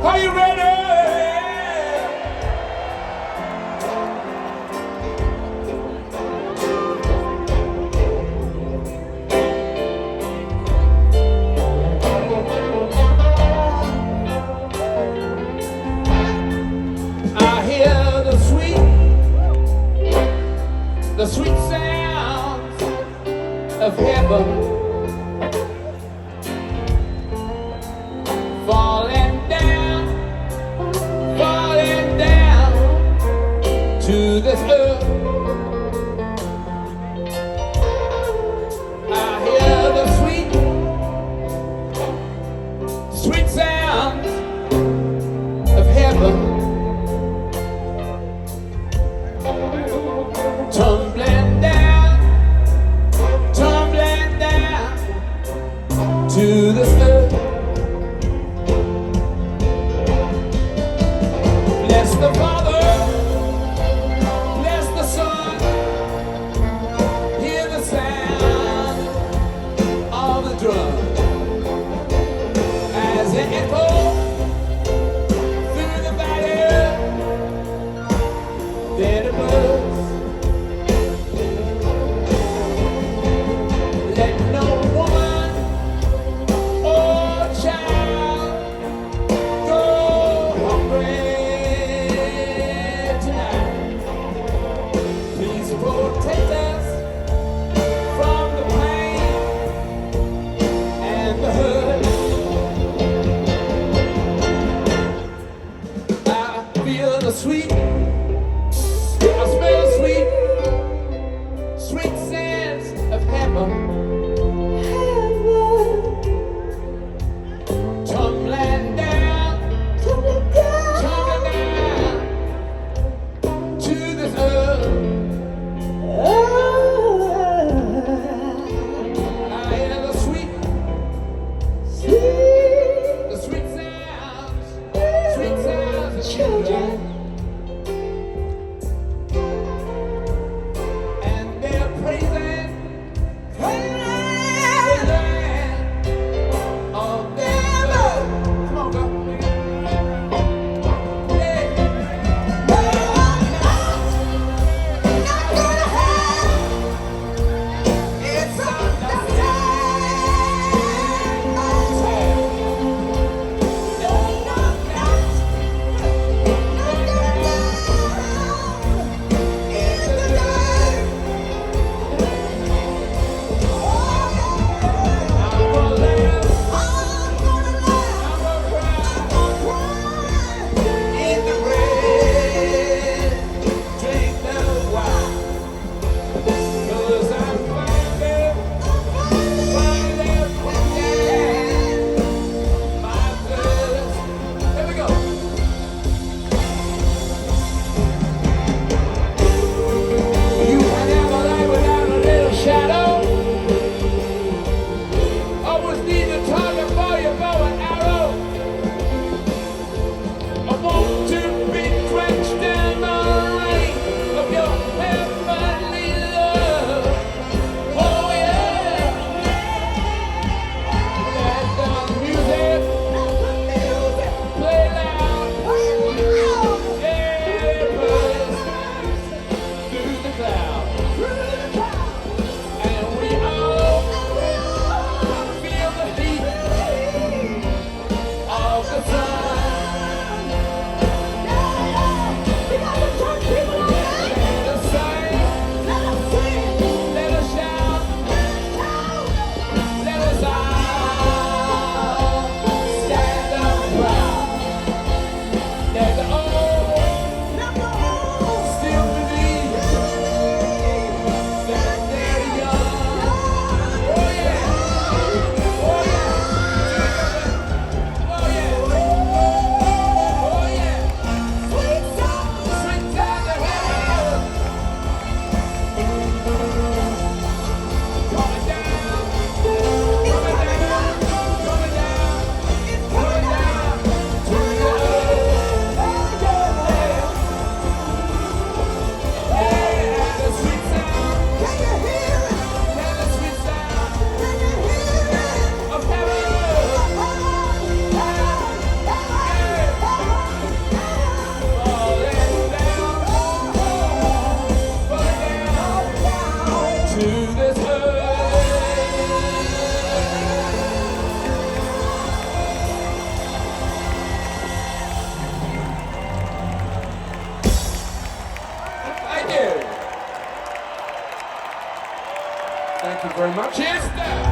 Are you ready? I hear the sweet sounds of heaven falling down to this earth. I hear the sweet sounds of heaven tumbling down to this earth. Bless the Father, bless the Son, hear the sound of the drum as it echoes through the valley, then it moves. Let no woman or child go hungry tonight. Please protect us from the pain and the hurt. I feel the sweet, I smell the sweet scents of heaven. Tumbling down to this earth. I hear the sweet sounds of children very much. Chester.